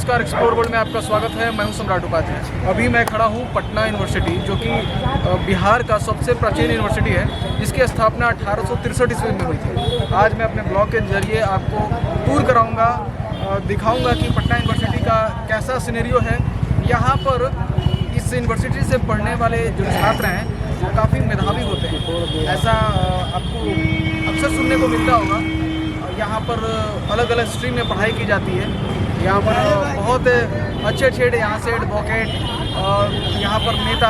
नमस्कार, explore world में आपका स्वागत है। मैं हूं सम्राट उपाध्याय। अभी मैं खड़ा हूं पटना यूनिवर्सिटी, जो कि बिहार का सबसे प्राचीन यूनिवर्सिटी है, जिसकी स्थापना 1863 ईस्वी में हुई थी। आज मैं अपने ब्लॉग के जरिए आपको टूर कराऊंगा, दिखाऊंगा कि पटना यूनिवर्सिटी का कैसा सिनेरियो है। यहाँ पर इस यूनिवर्सिटी से पढ़ने वाले जो छात्र हैं वो काफ़ी मेधावी होते हैं। ऐसा आपको अक्सर सुनने को मिलता होगा। यहाँ पर अलग अलग स्ट्रीम में पढ़ाई की जाती है। यहाँ पर बहुत अच्छे यहाँ से एडवोकेट और यहाँ पर नेता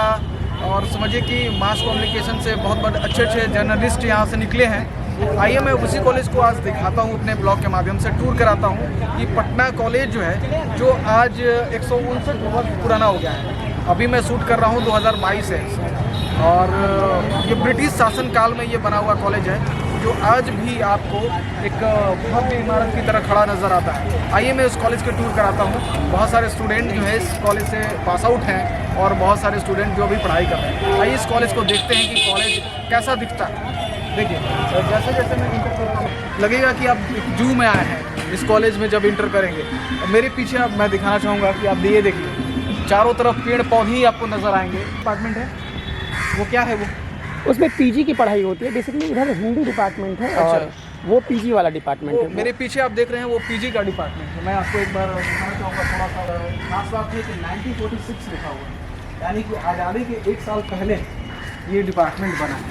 और समझिए कि मास कम्युनिकेशन से बहुत बड़े अच्छे जर्नलिस्ट यहाँ से निकले हैं। आइए मैं उसी कॉलेज को आज दिखाता हूँ, अपने ब्लॉग के माध्यम से टूर कराता हूँ कि पटना कॉलेज जो है, जो आज 159 वर्ष पुराना हो गया है। अभी मैं शूट कर रहा हूँ 2022 से, और ये ब्रिटिश शासन काल में ये बना हुआ कॉलेज है, जो आज भी आपको एक भव्य इमारत की तरह खड़ा नज़र आता है। आइए मैं उस कॉलेज के टूर कराता हूँ। बहुत सारे स्टूडेंट जो है इस कॉलेज से पास आउट हैं और बहुत सारे स्टूडेंट जो अभी पढ़ाई कर रहे हैं। आइए इस कॉलेज को देखते हैं कि कॉलेज कैसा दिखता है। देखिए, जैसे जैसे मैं इंटर करता हूँ लगेगा कि आप जू में आए हैं इस कॉलेज में जब इंटर करेंगे। मेरे पीछे अब मैं दिखाना चाहूँगा कि आप ये देखिए, चारों तरफ पेड़ पौधे ही आपको नज़र आएंगे। डिपार्टमेंट है वो, क्या है वो? उसमें पीजी की पढ़ाई होती है। बेसिकली इधर हिंदी डिपार्टमेंट है। अच्छा। और वो पीजी वाला डिपार्टमेंट है। मेरे पीछे आप देख रहे हैं वो पीजी का डिपार्टमेंट है। मैं आपको एक बार दिखाना चाहूँगा। थोड़ा सा खास बात है कि 1946 लिखा हुआ है, यानी कि आज़ादी के 1 साल पहले ये डिपार्टमेंट बना है।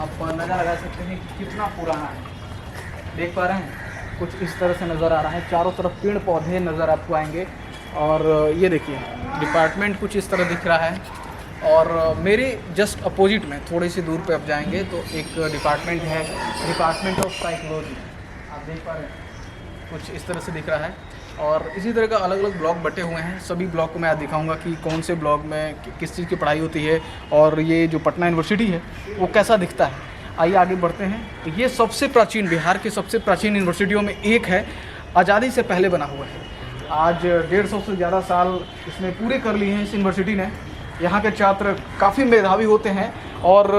आप नज़र लगा सकते हैं कि कितना पुराना है। देख पा रहे हैं, कुछ इस तरह से नज़र आ रहा है। चारों तरफ पेड़ पौधे नज़र आपको आएंगे। और ये देखिए, डिपार्टमेंट कुछ इस तरह दिख रहा है। और मेरे जस्ट अपोजिट में थोड़ी सी दूर पे आप जाएंगे तो एक डिपार्टमेंट है, डिपार्टमेंट ऑफ साइकोलॉजी। आप देख पा रहे हैं, कुछ इस तरह से दिख रहा है। और इसी तरह का अलग अलग ब्लॉक बटे हुए हैं। सभी ब्लॉक को मैं आज दिखाऊंगा कि कौन से ब्लॉक में किस चीज़ की पढ़ाई होती है और ये जो पटना यूनिवर्सिटी है वो कैसा दिखता है। आइए आगे बढ़ते हैं। ये सबसे प्राचीन, बिहार के सबसे प्राचीन यूनिवर्सिटियों में एक है। आज़ादी से पहले बना हुआ है। आज 150 से ज़्यादा साल इसने पूरे कर लिए हैं इस यूनिवर्सिटी ने। यहाँ के छात्र काफ़ी मेधावी होते हैं और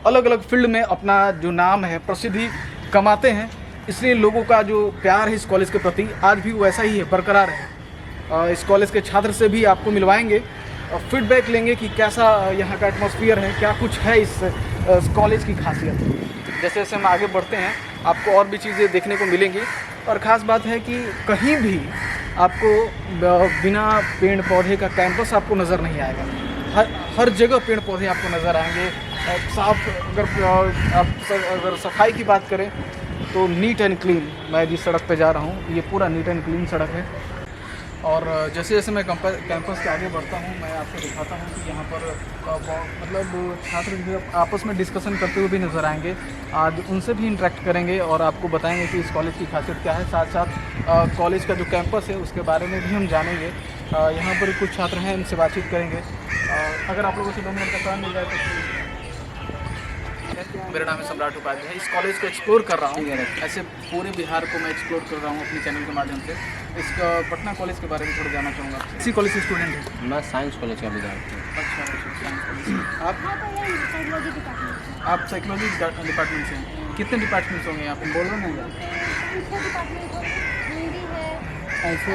अलग अलग फील्ड में अपना जो नाम है, प्रसिद्धि कमाते हैं। इसलिए लोगों का जो प्यार है इस कॉलेज के प्रति आज भी वैसा ही है, बरकरार है। इस कॉलेज के छात्र से भी आपको मिलवाएंगे, फीडबैक लेंगे कि कैसा यहाँ का एटमॉस्फेयर है, क्या कुछ है इस कॉलेज की खासियत। जैसे जैसे हम आगे बढ़ते हैं आपको और भी चीज़ें देखने को मिलेंगी। और ख़ास बात है कि कहीं भी आपको बिना पेड़ पौधे का कैंपस आपको नज़र नहीं आएगा। हर जगह पेड़ पौधे आपको नज़र आएंगे। साफ अगर सफाई की बात करें तो नीट एंड क्लीन। मैं जिस सड़क पे जा रहा हूँ ये पूरा नीट एंड क्लीन सड़क है। और जैसे जैसे मैं कैंपस के आगे बढ़ता हूँ मैं आपको दिखाता हूँ कि यहाँ पर मतलब छात्र जो आपस में डिस्कशन करते हुए भी नज़र आएंगे। आज उनसे भी इंटरेक्ट करेंगे और आपको बताएंगे कि इस कॉलेज की खासियत क्या है। साथ साथ कॉलेज का जो कैंपस है उसके बारे में भी हम जानेंगे। यहाँ पर कुछ छात्र हैं, उनसे बातचीत करेंगे। अगर आप लोगों से 2 मिनट का समय मिल जाए तो। मेरा नाम है सम्राट उपाध्याय। इस कॉलेज को एक्सप्लोर कर रहा हूँ। ऐसे पूरे बिहार को मैं एक्सप्लोर कर रहा हूँ अपने चैनल के माध्यम से। इस पटना कॉलेज के बारे में थोड़ा जानना चाहूँगा। इसी कॉलेज के स्टूडेंट हैं? मैं साइंस कॉलेज का विद्यार्थी हूँ। अच्छा, साइंस कॉलेज। आप साइकोलॉजी डिपार्टमेंट से हैं? कितने डिपार्टमेंट्स होंगे यहाँ पे, बोल रहे हैं? ऐसे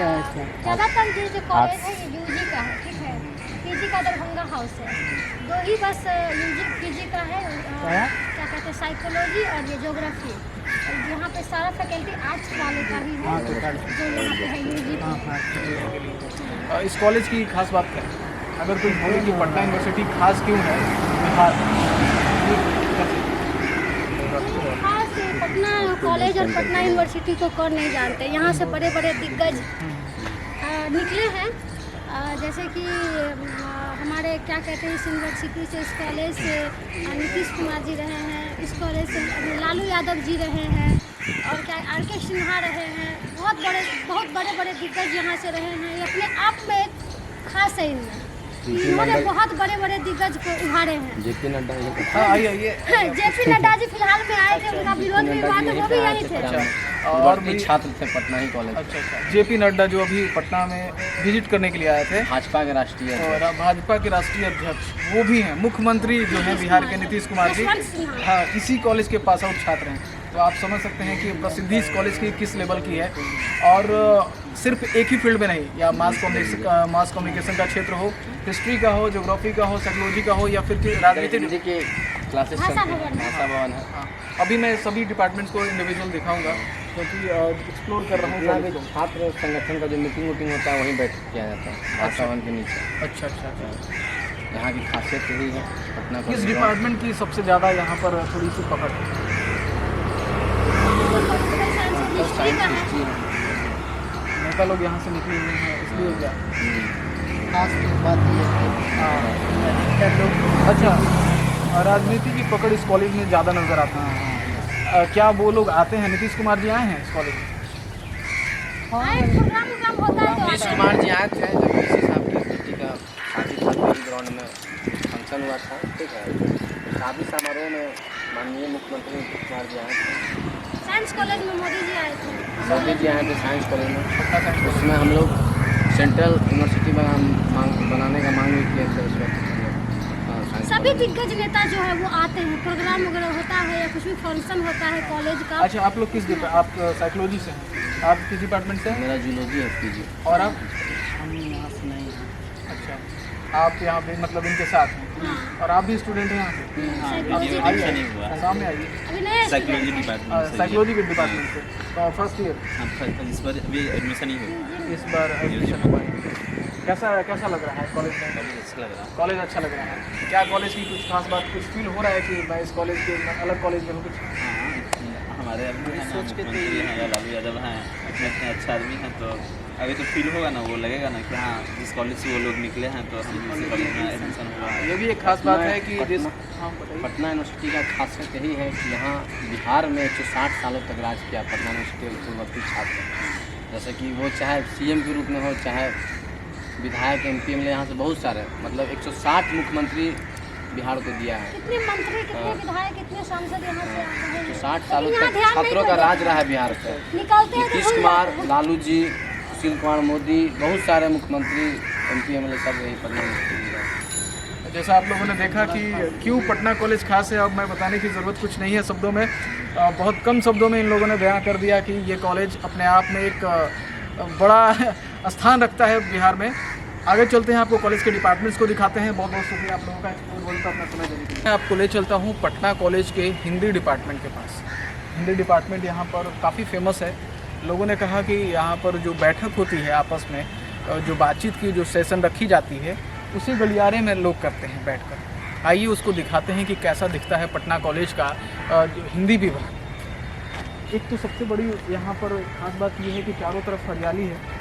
ज़्यादातर जो कॉलेज है ये यूजी का है, ठीक है। पीजी का दरभंगा हाउस है। 2 ही बस यूजी पीजी का है। क्या कहते हैं, साइकोलॉजी और ये ज्योग्राफी। यहाँ पे सारा फैकल्टी आर्ट्स वाले का ही है, जो यहाँ पे है यूजी। इस कॉलेज की खास बात क्या है? अगर कोई बोले कि पटना यूनिवर्सिटी खास क्यों है बिहार खास पटना कॉलेज और पटना यूनिवर्सिटी को कौन नहीं जानते। यहाँ से बड़े बड़े दिग्गज निकले हैं। जैसे कि हमारे क्या कहते हैं, इस यूनिवर्सिटी से, इस कॉलेज से नीतीश कुमार जी रहे हैं, इस कॉलेज से लालू यादव जी रहे हैं, और क्या आर.के. सिन्हा रहे हैं। बहुत बड़े दिग्गज यहाँ से रहे हैं। ये अपने आप में एक खास है। इन्होंने बहुत बड़े दिग्गज को उभारे हैं। जेपी नड्डा जेपी नड्डा जी फिलहाल में आए थे, उनका विरोध भी हुआ तो वो भी यही थे। और भी छात्र थे पटना ही कॉलेज। अच्छा। जेपी नड्डा जो अभी पटना में विजिट करने के लिए आए थे, भाजपा के राष्ट्रीय अध्यक्ष वो भी हैं। मुख्यमंत्री जो हैं बिहार के नीतीश कुमार जी, हाँ, इसी कॉलेज के पास आउट छात्र हैं। तो आप समझ सकते हैं कि प्रसिद्धि इस कॉलेज की किस लेवल की है। और सिर्फ एक ही फील्ड में नहीं, या मास कम्युनिकेशन का क्षेत्र हो, हिस्ट्री का हो, ज्योग्राफी का हो, साइकोलॉजी का हो, या फिर राजनीति हिंदी के क्लासेस भाषा चलते हैं, भवन। भाषा भवन है। हाँ, अभी मैं सभी डिपार्टमेंट्स को इंडिविजुअल दिखाऊंगा क्योंकि एक्सप्लोर कर रहा हूँ यहाँ पे कॉलेज को। छात्र संगठन का जो मीटिंग होता है वहीं बैठ किया जाता है, भाषा भवन के नीचे। अच्छा अच्छा अच्छा। यहाँ की खासियत यही है पटना किस कॉलेज। डिपार्टमेंट की सबसे ज़्यादा यहाँ पर थोड़ी सी पकड़ है? हिस्ट्री का है। नेता लोग यहाँ से निकले हुए हैं इसलिए क्या? खास बात ये है। अच्छा, राजनीति की पकड़ इस कॉलेज में ज़्यादा नज़र आता है। क्या वो लोग आते हैं? नीतीश कुमार जी आए हैं इस कॉलेज में? प्रोग्राम होता है तो नीतीश आते हैं। कुमार जी आए थे जब किसी साहब की बेटी का शादी था, ग्राउंड में फंक्शन हुआ था, ठीक है। शादी समारोह में माननीय मुख्यमंत्री नीतीश कुमार जी आए थे। साइंस कॉलेज में मोदी जी आए थे। मोदी जी आए थे साइंस कॉलेज में। उसमें हम लोग सेंट्रल यूनिवर्सिटी बनाने का मांग भी किए थे उस वक्त। सभी दिग्गज नेता जो है वो आते हैं, प्रोग्राम वगैरह होता है या कुछ भी फंक्शन होता है कॉलेज का। अच्छा, आप लोग किस आप साइकोलॉजी से हैं? आप किस डिपार्टमेंट से हैं? मेरा जूलॉजी है पीजी। और आप? हम यहाँ से नहीं हैं। अच्छा, आप यहाँ पे मतलब इनके साथ हैं? हाँ। और आप भी स्टूडेंट हैं यहाँ से? साइकोलॉजी आइए, नहीं हुआ। सामने आइए। अभी नया साइकोलॉजी student है। डिपार्टमेंट से साइकोलॉजी के डिपार्टमेंट से फर्स्ट ईयर इस बार अभी एडमिशन ही हुआ। इस बार एडमिशन हुआ है। कैसा लग रहा है कॉलेज में? कॉलेज अच्छा लग रहा कॉलेज अच्छा लग रहा है। क्या कॉलेज की कुछ खास बात, कुछ फील हो रहा है कि मैं इस कॉलेज के अलग कॉलेज में हूँ कुछ? हाँ, हमारे अभी है ना मुख्यमंत्री हैं लालू यादव हैं, इतने इतने अच्छे आदमी हैं, तो अभी तो फील होगा ना, वो लगेगा ना कि हाँ जिस कॉलेज से वो लोग निकले हैं तो हम इसी कॉलेज में एडमिशन हुआ है। ये भी एक खास बात है कि जिस पटना यूनिवर्सिटी का खासियत यही है कि यहाँ बिहार में 160 सालों तक राज किया पटना यूनिवर्सिटी के पूर्ववर्ती छात्र। जैसे कि वो चाहे सीएम के रूप में हो, चाहे विधायक MP MLA, यहाँ से बहुत सारे मतलब 160 मुख्यमंत्री बिहार को दिया है। कितने मंत्री, कितने विधायक, कितने सांसद यहाँ से आते हैं। 160 सालों लेकिन यहाँ तक ध्यान छात्रों नहीं का देते। राज रहा है बिहार पे। निकलते हैं तो नीतीश भूल कुमार, जाते हैं। लालू जी, सुशील कुमार मोदी, बहुत सारे मुख्यमंत्री MP MLA सब यही पटना यूनिवर्सिटी है। जैसा आप लोगों ने देखा कि क्यों पटना कॉलेज खास है, अब मैं बताने की ज़रूरत कुछ नहीं है शब्दों में। बहुत कम शब्दों में इन लोगों ने बयां कर दिया कि ये कॉलेज अपने आप में एक बड़ा स्थान रखता है बिहार में। आगे चलते हैं, आपको कॉलेज के डिपार्टमेंट्स को दिखाते हैं। बहुत बहुत शुक्रिया आप लोगों का एक्सप्लोर बोलता अपना समय देने के लिए। मैं आपको ले चलता हूँ पटना कॉलेज के हिंदी डिपार्टमेंट के पास। हिंदी डिपार्टमेंट यहाँ पर काफ़ी फेमस है। लोगों ने कहा कि यहाँ पर जो बैठक होती है आपस में, जो बातचीत की जो सेशन रखी जाती है, उसी गलियारे में लोग करते हैं बैठकर। आइए उसको दिखाते हैं कि कैसा दिखता है पटना कॉलेज का जो हिंदी विभाग। एक तो सबसे बड़ी यहाँ पर खास बात ये है कि चारों तरफ हरियाली है।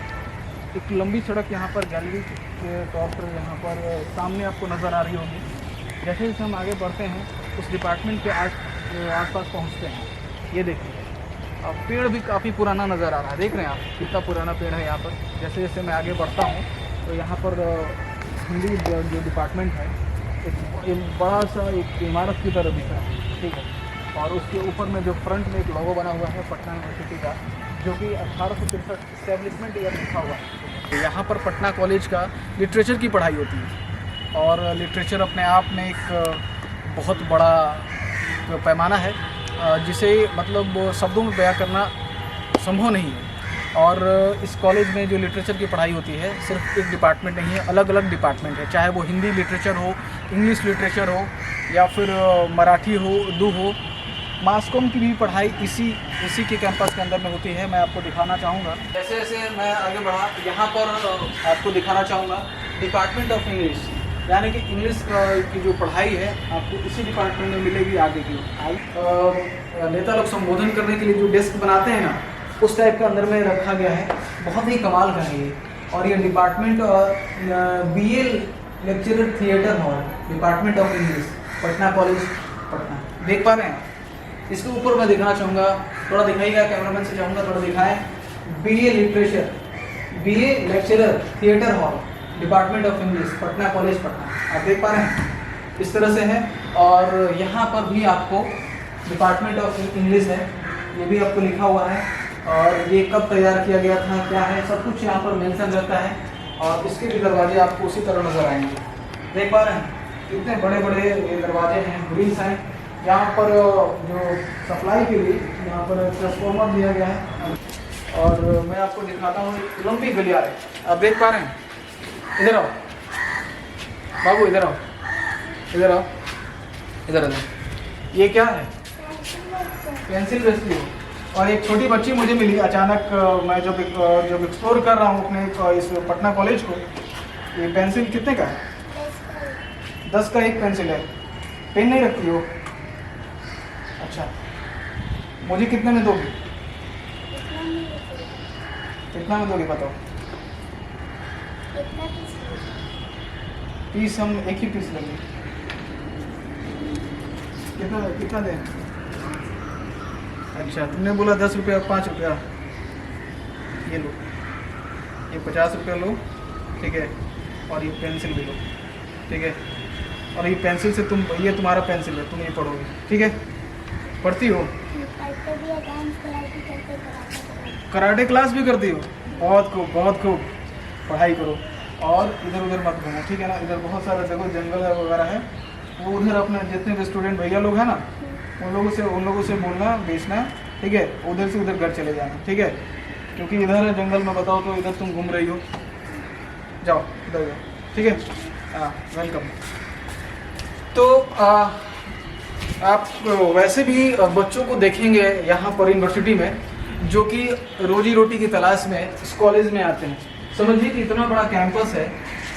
एक लंबी सड़क यहाँ पर गैलरी के तौर पर यहाँ पर सामने आपको नज़र आ रही होगी। जैसे जैसे हम आगे बढ़ते हैं उस डिपार्टमेंट के आसपास पहुँचते हैं। ये देखिए, अब पेड़ भी काफ़ी पुराना नज़र आ रहा है। देख रहे हैं आप कितना पुराना पेड़ है यहाँ पर। जैसे जैसे मैं आगे बढ़ता हूँ तो यहाँ पर हिंदी जो डिपार्टमेंट है एक बड़ा सा एक इमारत की तरह दिख रहा है, ठीक है। और उसके ऊपर में जो फ्रंट में एक लोगो बना हुआ है पटना यूनिवर्सिटी का, जो कि 1863 इस्टेब्लिशमेंट ईयर लिखा हुआ है। तो यहाँ पर पटना कॉलेज का लिटरेचर की पढ़ाई होती है और लिटरेचर अपने आप में एक बहुत बड़ा पैमाना है जिसे मतलब शब्दों में बयां करना संभव नहीं है। और इस कॉलेज में जो लिटरेचर की पढ़ाई होती है सिर्फ एक डिपार्टमेंट नहीं है, अलग अलग डिपार्टमेंट है। चाहे वो हिंदी लिटरेचर हो, इंग्लिश लिटरेचर हो, या फिर मराठी हो, उर्दू हो। मास कॉम की भी पढ़ाई इसी के कैंपस के अंदर में होती है। मैं आपको दिखाना चाहूँगा। जैसे जैसे मैं आगे बढ़ा, यहाँ पर आपको दिखाना चाहूँगा डिपार्टमेंट ऑफ इंग्लिश, यानी कि इंग्लिश की जो पढ़ाई है आपको इसी डिपार्टमेंट में मिलेगी आगे की। नेता लोग संबोधन करने के लिए जो डेस्क बनाते हैं ना, उस टाइप का अंदर में रखा गया है। बहुत ही कमाल का है ये। और ये department BA lecturer theatre hall, department of English, Patna college Patna. देख पा रहे हैं? इसके ऊपर मैं दिखाना चाहूँगा, थोड़ा दिखाइएगा, कैमरामैन से चाहूँगा थोड़ा दिखाएं। BA literature, BA lecturer theatre hall, department of English, Patna college Patna. आप देख पा रहे हैं इस तरह से है। और यहाँ पर भी आपको डिपार्टमेंट ऑफ इंग्लिश है, ये भी आपको लिखा हुआ है। और ये कब तैयार किया गया था, क्या है, सब कुछ यहाँ पर मेंशन रहता है। और इसके भी दरवाजे आपको उसी तरह नज़र आएंगे। देख पा रहे हैं कितने बड़े बड़े ये दरवाजे हैं, ग्रिल्स हैं। यहाँ पर जो सप्लाई के लिए यहाँ पर ट्रांसफॉर्मर दिया गया है और मैं आपको दिखाता हूँ एक लंबी गलियार है, आप देख पा रहे हैं। इधर आओ बाबू, इधर आओ, इधर आओ, इधर आओ। ये क्या है? पेंसिल बेचती हो। और एक छोटी बच्ची मुझे मिली अचानक, मैं जब एक्सप्लोर कर रहा हूँ अपने इस पटना कॉलेज को। ये पेंसिल कितने का है? 10 का एक पेंसिल है। पेन नहीं रखती हो? अच्छा, मुझे कितने में दोगी? कितना में दोगी बताओ? पीस हम एक ही पीस लेंगे। कितना दें? अच्छा, तुमने बोला 10 रुपया 5 रुपया। ये लो, ये 50 रुपया लो, ठीक है। और ये पेंसिल भी लो, ठीक है। और ये पेंसिल से ये तुम्हारा पेंसिल है, तुम ये पढ़ोगे, ठीक है। पढ़ती हो? कराटे क्लास भी करती हो? बहुत खूब, बहुत खूब। पढ़ाई करो और इधर उधर मत घूमो, ठीक है ना। इधर बहुत सारा देखो जंगल है वगैरह है, वो उधर अपने जितने भी स्टूडेंट भैया लोग हैं ना, उन लोगों से बोलना, बेचना, ठीक है। उधर से उधर घर चले जाना, ठीक है। क्योंकि इधर जंगल में बताओ तो इधर तुम घूम रही हो, जाओ इधर जाओ, ठीक है। हाँ, वेलकम। तो आप वैसे भी बच्चों को देखेंगे यहाँ पर यूनिवर्सिटी में जो कि रोजी रोटी की तलाश में इस कॉलेज में आते हैं। समझिए कि इतना बड़ा कैंपस है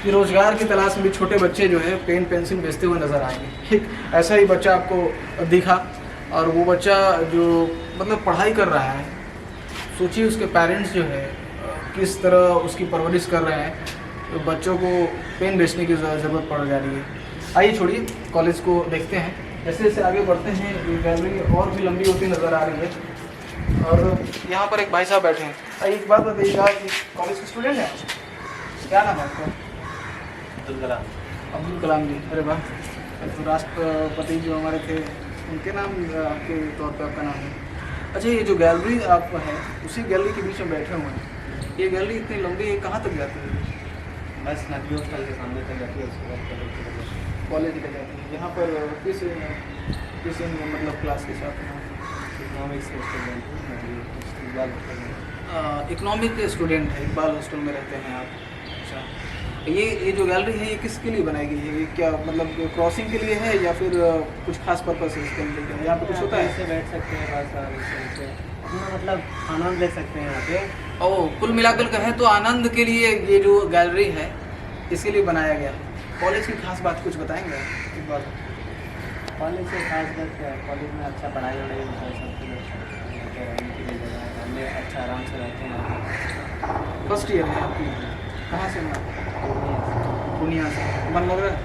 कि रोजगार की तलाश में भी छोटे बच्चे जो है पेन पेंसिल बेचते हुए नज़र आएंगे। ठीक ऐसा ही बच्चा आपको दिखा, और वो बच्चा जो मतलब पढ़ाई कर रहा है, सोचिए उसके पेरेंट्स जो है किस तरह उसकी परवरिश कर रहे हैं, तो बच्चों को पेन बेचने की ज़रूरत पड़ जा रही है। आइए छोड़िए, कॉलेज को देखते हैं। जैसे जैसे आगे बढ़ते हैं ये गैलरी और भी लंबी होती नज़र आ रही है। और यहाँ पर एक भाई साहब बैठे हैं। एक बात बताइएगा कि कॉलेज के स्टूडेंट हैं? क्या नाम है आपका? अब्दुल कलाम जी। अरे वाह, तो राष्ट्रपति जो हमारे थे उनके नाम के तौर पर आपका नाम है। अच्छा, ये जो गैलरी आप है उसी गैलरी के बीच में बैठे हुए हैं। ये गैलरी इतनी लंबी है, कहाँ तक जाती है? बस नदी हॉस्टल के सामने तक जाती है, उसके बाद कॉलेज तक जाती है। यहाँ पर किस मतलब क्लास के साथ इकोनॉमिक स्टूडेंट है, इकबाल हॉस्टल में रहते हैं आप? अच्छा, ये जो गैलरी है ये किसके लिए बनाई गई है? ये क्या मतलब क्रॉसिंग के लिए है या फिर कुछ खास पर्पस है इसके लिए? यहाँ पे कुछ होता है? ऐसे बैठ सकते हैं, बस अपना मतलब आनंद ले सकते हैं यहाँ पे। ओह, कुल मिलाकर कहें तो आनंद के लिए ये जो गैलरी है इसके लिए बनाया गया। कॉलेज की खास बात कुछ बताएंगे एक बार? कॉलेज से खास बात क्या है, कॉलेज में अच्छा पढ़ाई वढ़ाई होता है, सब कुछ अच्छा है, रहने के लिए जगह है, हमने अच्छा आराम से रहते हैं। फर्स्ट ईयर है आपकी? कहाँ से? मैं पूर्णिया से। मन लग रहा है?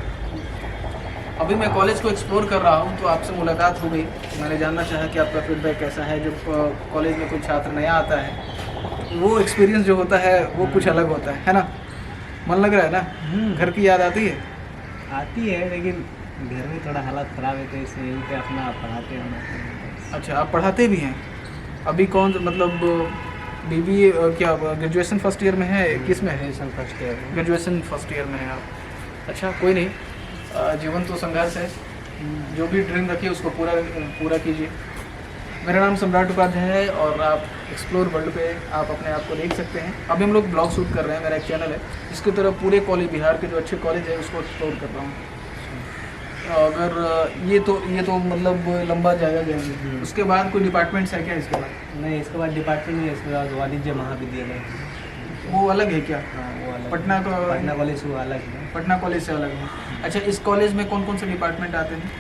अभी मैं कॉलेज को एक्सप्लोर कर रहा हूँ, तो आपसे मुलाकात हो गई। मैंने जानना चाहा कि आपका फीडबैक कैसा है। जब कॉलेज में कोई छात्र नया आता है वो एक्सपीरियंस जो होता है वो कुछ अलग होता है ना? मन लग रहा है ना? घर की याद आती है? आती है, लेकिन घर में थोड़ा हालत ख़राब है, तो इसलिए यहीं पे अपना पढ़ाते हैं। अच्छा, आप पढ़ाते भी हैं? अभी कौन मतलब BBA क्या ग्रेजुएशन फर्स्ट ईयर में है? किस में है? Graduation first year. Graduation first year में है आप? अच्छा, कोई नहीं, जीवन तो संघर्ष है। जो भी ड्रीम रखिए उसको पूरा कीजिए। मेरा नाम सम्राट उपाध्याय है और आप एक्सप्लोर वर्ल्ड पे आप अपने आप को देख सकते हैं। अभी हम लोग ब्लॉग शूट कर रहे हैं, मेरा एक चैनल है, इसकी तरफ पूरे कॉलेज, बिहार के जो अच्छे कॉलेज है उसको एक्सप्लोर कर रहा हूँ। अगर ये तो मतलब लंबा जाएगा गया। उसके बाद कोई डिपार्टमेंट्स है क्या इसके बाद? नहीं, इसके बाद डिपार्टमेंट नहीं है, इसके बाद वाणिज्य महाविद्यालय वो अलग है क्या? हाँ, वो अलग। पटना कॉलेज वो अलग है। पटना कॉलेज से अलग है। अच्छा, इस कॉलेज में कौन कौन से डिपार्टमेंट आते हैं?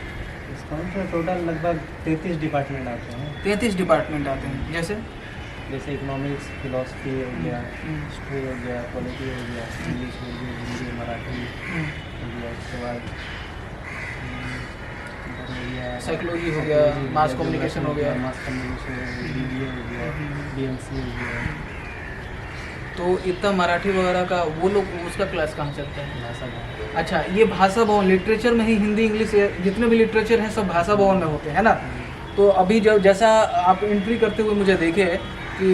इस कॉलेज में टोटल लगभग 33 डिपार्टमेंट आते हैं। 33 डिपार्टमेंट आते हैं। जैसे इकोनॉमिक्स, फिलोसफी हो गया, हिस्ट्री हो गया, पॉलिटी हो गया, इंग्लिश, उर्दू, हिंदी, मराठी हो गया, उसके बाद साइकोलॉजी हो गया, मास कम्युनिकेशन हो गया, BBA हो गया, BMC हो गया। तो इतना मराठी वगैरह का वो लोग उसका क्लास कहाँ चलता है? भाषा भवन। अच्छा, ये भाषा भवन लिटरेचर में ही हिंदी इंग्लिश जितने भी लिटरेचर हैं सब भाषा भवन में होते हैं ना? तो अभी जब जैसा आप एंट्री करते हुए मुझे देखे कि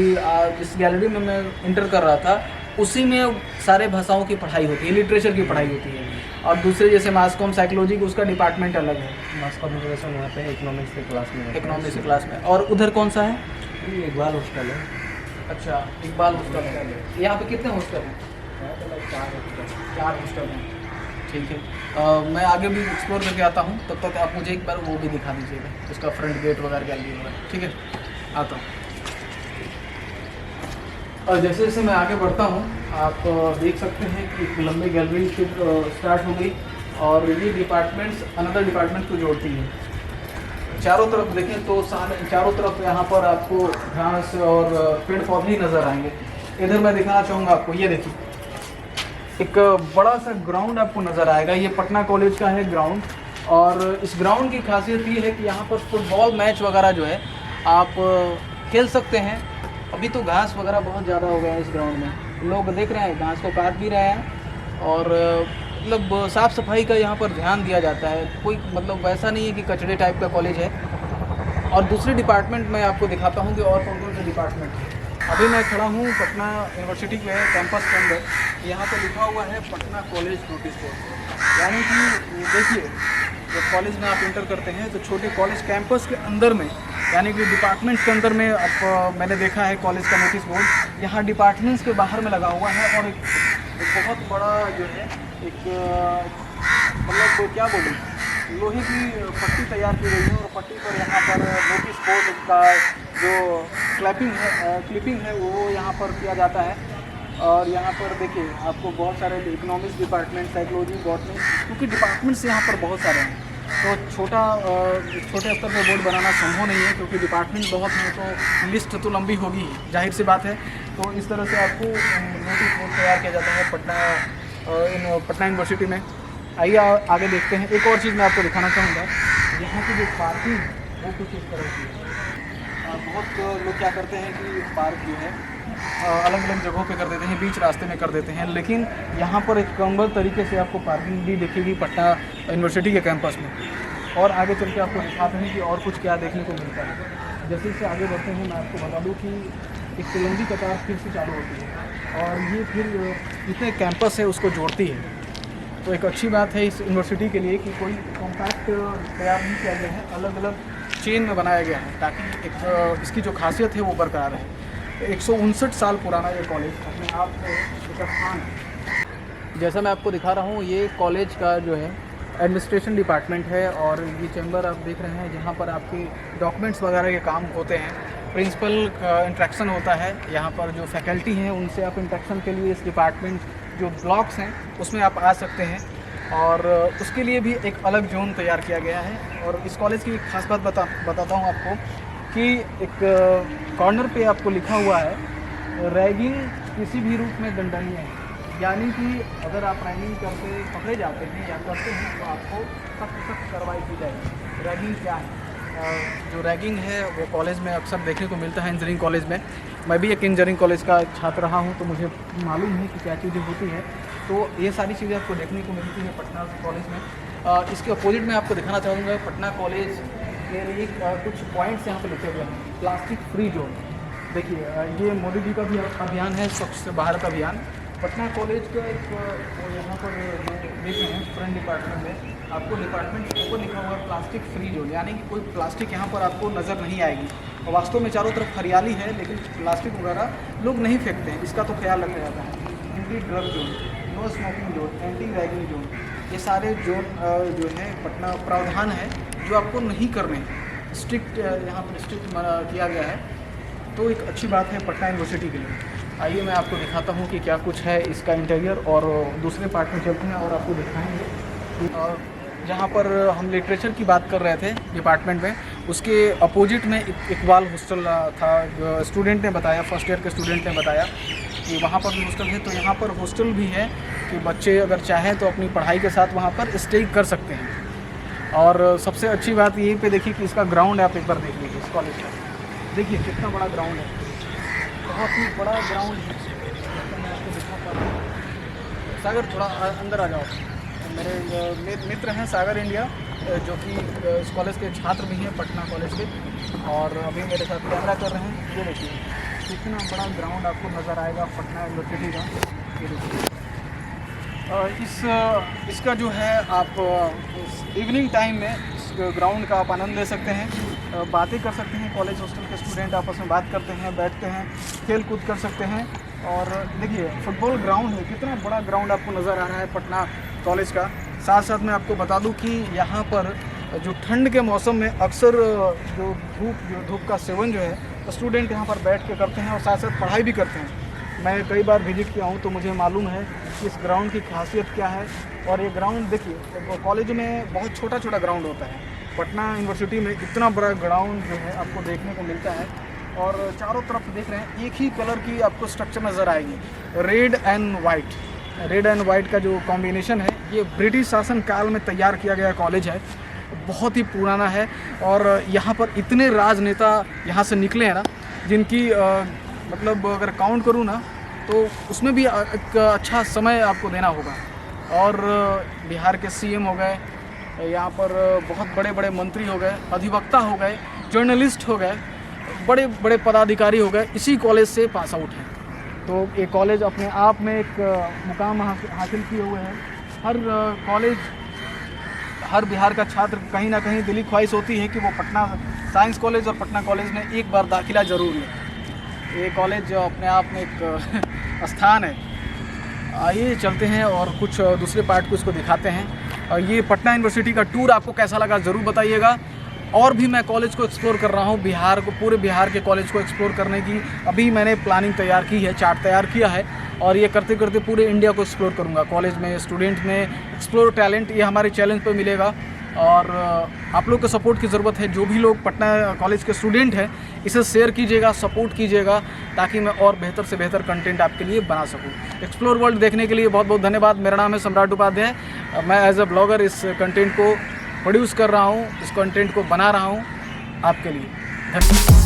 इस गैलरी में मैं इंटर कर रहा था, उसी में सारे भाषाओं की पढ़ाई होती है, लिटरेचर की पढ़ाई होती है। और दूसरे जैसे मास कॉम साइकोलॉजी का उसका डिपार्टमेंट अलग है, मास कम्युनिकेशन यहाँ पे इकोनॉमिक्स के क्लास में है। इकोनॉमिक्स क्लास में। और उधर कौन सा है? ये इकबाल हॉस्टल है। अच्छा, इकबाल हॉस्टल है। यहाँ पे कितने हॉस्टल हैं? यहाँ पे लगभग 4 हॉस्टल। 4 हॉस्टल हैं। ठीक है, मैं आगे भी एक्सप्लोर करके आता हूँ, तब तक आप मुझे एक बार वो भी दिखा दीजिएगा, उसका फ्रंट गेट वगैरह गैलरी वगैरह। ठीक है, आता हूँ। और जैसे जैसे मैं आगे बढ़ता हूँ आप देख सकते हैं कि एक लंबी गैलरी स्टार्ट हो गई और ये डिपार्टमेंट्स अनदर डिपार्टमेंट को जोड़ती है। चारों तरफ देखें तो चारों तरफ यहाँ पर आपको घास और पेड़ पौधे ही नज़र आएंगे। इधर मैं दिखाना चाहूँगा आपको, ये देखिए एक बड़ा सा ग्राउंड आपको नज़र आएगा। ये पटना कॉलेज का है ग्राउंड, और इस ग्राउंड की खासियत ये है कि यहाँ पर फुटबॉल मैच वगैरह जो है आप खेल सकते हैं। अभी तो घास वगैरह बहुत ज़्यादा हो गया है इस ग्राउंड में, लोग देख रहे हैं घास को काट भी रहे हैं, और मतलब साफ़ सफाई का यहाँ पर ध्यान दिया जाता है। कोई मतलब वैसा नहीं है कि कचड़े टाइप का कॉलेज है। और दूसरे डिपार्टमेंट मैं आपको दिखाता हूँ कि और कौन कौन से डिपार्टमेंट हैं। अभी मैं खड़ा हूँ पटना यूनिवर्सिटी के कैंपस के अंदर। यहाँ पर लिखा हुआ है पटना कॉलेज नोटिस बोर्ड, यानी कि देखिए जब कॉलेज में आप इंटर करते हैं तो छोटे कॉलेज कैंपस के अंदर में, यानी कि डिपार्टमेंट के अंदर में मैंने देखा है कॉलेज का नोटिस बोर्ड। यहाँ डिपार्टमेंट्स के बाहर में लगा हुआ है, और एक बहुत बड़ा जो है एक मतलब क्या बोलूँ, लोहे की पट्टी तैयार की गई है, और पट्टी पर यहाँ पर नोटिस बोर्ड का जो क्लिपिंग है वो यहाँ पर किया जाता है। और यहाँ पर देखिए आपको बहुत सारे इकोनॉमिक्स डिपार्टमेंट, साइकोलॉजी, बॉटनी, क्योंकि डिपार्टमेंट्स यहाँ पर बहुत सारे हैं, तो छोटे स्तर पर बोर्ड बनाना संभव नहीं है, क्योंकि डिपार्टमेंट बहुत हैं तो लिस्ट तो लंबी होगी, जाहिर सी बात है। तो इस तरह से आपको नोटिस बोर्ड तैयार किया जाता है पटना यूनिवर्सिटी में। आइए आगे देखते हैं। एक और चीज़ मैं आपको दिखाना चाहूँगा, यहाँ की जो पार्किंग वो कुछ इस तरह की है। बहुत लोग क्या करते हैं कि पार्क जो है अलग अलग जगहों पे कर देते हैं, बीच रास्ते में कर देते हैं, लेकिन यहाँ पर एक क्रमबद्ध तरीके से आपको पार्किंग भी दिखेगी पटना यूनिवर्सिटी के कैंपस में। और आगे चल के आपको दिखाते हैं कि और कुछ क्या देखने को मिलता है। जैसे जैसे आगे बढ़ते हैं मैं आपको बता दूँ कि एक लंबी कतार फिर से चालू होती है, और ये फिर जितने कैंपस है उसको जोड़ती है। तो एक अच्छी बात है इस यूनिवर्सिटी के लिए कि कोई कॉम्पैक्ट तैयार नहीं किया गया है, अलग अलग चेन में बनाया गया है, ताकि एक इसकी जो खासियत है वो बरकरार रहे। 159 साल पुराना ये कॉलेज अपने आप में एक स्थान है। जैसा मैं आपको दिखा रहा हूँ, ये कॉलेज का जो है एडमिनिस्ट्रेशन डिपार्टमेंट है, और ये चैम्बर आप देख रहे हैं जहाँ पर आपके डॉक्यूमेंट्स वगैरह के काम होते हैं। प्रिंसिपल का इंट्रैक्शन होता है, यहाँ पर जो फैकल्टी हैं उनसे आप इंट्रैक्शन के लिए इस डिपार्टमेंट जो ब्लॉक्स हैं उसमें आप आ सकते हैं, और उसके लिए भी एक अलग जोन तैयार किया गया है। और इस कॉलेज की एक खास बात बताता हूँ आपको कि एक कॉर्नर पे आपको लिखा हुआ है रैगिंग किसी भी रूप में दंडनीय है, यानी कि अगर आप रैगिंग करते पकड़े जाते हैं या करते हैं तो आपको सख्त कार्रवाई की जाएगी। रैगिंग क्या है? जो रैगिंग है वो कॉलेज में अक्सर देखने को मिलता है, इंजीनियरिंग कॉलेज में। मैं भी एक इंजीनियरिंग कॉलेज का छात्र रहा हूँ, तो मुझे मालूम है कि क्या चीज़ें होती हैं। तो ये सारी चीज़ें आपको देखने को मिलती है पटना कॉलेज में। इसके अपोजिट में आपको दिखाना चाहूँगा पटना कॉलेज के लिए कुछ पॉइंट्स यहाँ पर लिखे हुए हैं। प्लास्टिक फ्री जोन, देखिए ये मोदी जी का भी अभियान है, स्वच्छ भारत अभियान। पटना कॉलेज का एक यहाँ पर देखे हैं फ्रंट डिपार्टमेंट में आपको डिपार्टमेंट के ऊपर लिखा हुआ है प्लास्टिक फ्री जोन, यानी कि कोई प्लास्टिक यहाँ पर आपको नज़र नहीं आएगी। और वास्तव में चारों तरफ हरियाली है, लेकिन प्लास्टिक वगैरह लोग नहीं फेंकते हैं, इसका तो ख्याल रखा जाता है। Anti drug zone, no smoking zone, anti ragging zone, ये सारे जोन जो है पटना प्रावधान है जो आपको नहीं करने, स्ट्रिक्ट यहाँ पर स्ट्रिक्ट किया गया है। तो एक अच्छी बात है पटना यूनिवर्सिटी के लिए। आइए मैं आपको दिखाता हूँ कि क्या कुछ है इसका इंटीरियर, और दूसरे पार्ट में चलते हैं और आपको दिखाएंगे। और जहाँ पर हम लिटरेचर की बात कर रहे थे डिपार्टमेंट में, उसके अपोजिट में इकबाल हॉस्टल था। जो स्टूडेंट ने बताया, फर्स्ट ईयर के स्टूडेंट ने बताया कि वहाँ पर भी हॉस्टल है। तो यहाँ पर हॉस्टल भी है कि बच्चे अगर चाहें तो अपनी पढ़ाई के साथ वहाँ पर स्टे कर सकते हैं। और सबसे अच्छी बात यहीं पे देखिए कि इसका ग्राउंड आप एक बार देख लीजिए इस कॉलेज का। देखिए कितना बड़ा ग्राउंड है, बहुत ही बड़ा ग्राउंड है। तो मैं आपको दिखा पा रहा हूँ। सागर थोड़ा अंदर आ जाओ। मेरे मित्र हैं सागर इंडिया, जो कि इस कॉलेज के छात्र भी हैं पटना कॉलेज के, और अभी मेरे साथ कैमरा कर रहे हैं। ये देखिए कितना बड़ा ग्राउंड आपको नज़र आएगा पटना यूनिवर्सिटी का। ये देखिए इसका जो है आप इवनिंग टाइम में इस ग्राउंड का आप आनंद ले सकते हैं, बातें कर सकते हैं, कॉलेज हॉस्टल के स्टूडेंट आपस में बात करते हैं, बैठते हैं, खेल कूद कर सकते हैं। और देखिए फुटबॉल ग्राउंड है, कितना बड़ा ग्राउंड आपको नज़र आ रहा है पटना कॉलेज का। साथ साथ मैं आपको बता दूं कि यहाँ पर जो ठंड के मौसम में अक्सर जो धूप का सेवन जो है स्टूडेंट यहाँ पर बैठ के करते हैं और साथ साथ पढ़ाई भी करते हैं। मैं कई बार विजिट किया हूँ तो मुझे मालूम है कि इस ग्राउंड की खासियत क्या है। और ये ग्राउंड देखिए कॉलेज में बहुत छोटा छोटा ग्राउंड होता है, पटना यूनिवर्सिटी में इतना बड़ा ग्राउंड जो है आपको देखने को मिलता है। और चारों तरफ देख रहे हैं एक ही कलर की आपको स्ट्रक्चर नज़र आएगी, red and white. Red and white का जो कॉम्बिनेशन है ये ब्रिटिश शासन काल में तैयार किया गया कॉलेज है, बहुत ही पुराना है। और यहाँ पर इतने राजनेता यहाँ से निकले हैं ना, जिनकी मतलब अगर काउंट करूँ ना तो उसमें भी एक अच्छा समय आपको देना होगा। और बिहार के सीएम हो गए, यहाँ पर बहुत बड़े बड़े मंत्री हो गए, अधिवक्ता हो गए, जर्नलिस्ट हो गए, बड़े बड़े पदाधिकारी हो गए, इसी कॉलेज से पास आउट हैं। तो ये कॉलेज अपने आप में एक मुकाम हासिल किए हुए हैं। हर कॉलेज, हर बिहार का छात्र कहीं ना कहीं दिली ख्वाहिश होती है कि वो पटना साइंस कॉलेज और पटना कॉलेज में एक बार दाखिला ज़रूर लें। ये कॉलेज अपने आप में एक स्थान है। आइए चलते हैं और कुछ दूसरे पार्ट को इसको दिखाते हैं। ये पटना यूनिवर्सिटी का टूर आपको कैसा लगा ज़रूर बताइएगा। और भी मैं कॉलेज को एक्सप्लोर कर रहा हूँ, बिहार को, पूरे बिहार के कॉलेज को एक्सप्लोर करने की अभी मैंने प्लानिंग तैयार की है, चार्ट तैयार किया है। और ये करते करते पूरे इंडिया को एक्सप्लोर करूँगा। कॉलेज में स्टूडेंट में एक्सप्लोर टैलेंट, ये हमारे चैलेंज पे मिलेगा। और आप लोग को सपोर्ट की ज़रूरत है। जो भी लोग पटना कॉलेज के स्टूडेंट हैं इसे शेयर कीजिएगा, सपोर्ट कीजिएगा, ताकि मैं और बेहतर से बेहतर कंटेंट आपके लिए बना सकूं। एक्सप्लोर वर्ल्ड देखने के लिए बहुत बहुत धन्यवाद। मेरा नाम है सम्राट उपाध्याय। मैं एज अ ब्लॉगर इस कंटेंट को प्रोड्यूस कर रहा हूं, इस कंटेंट को बना रहा हूं आपके लिए। धन्यवाद।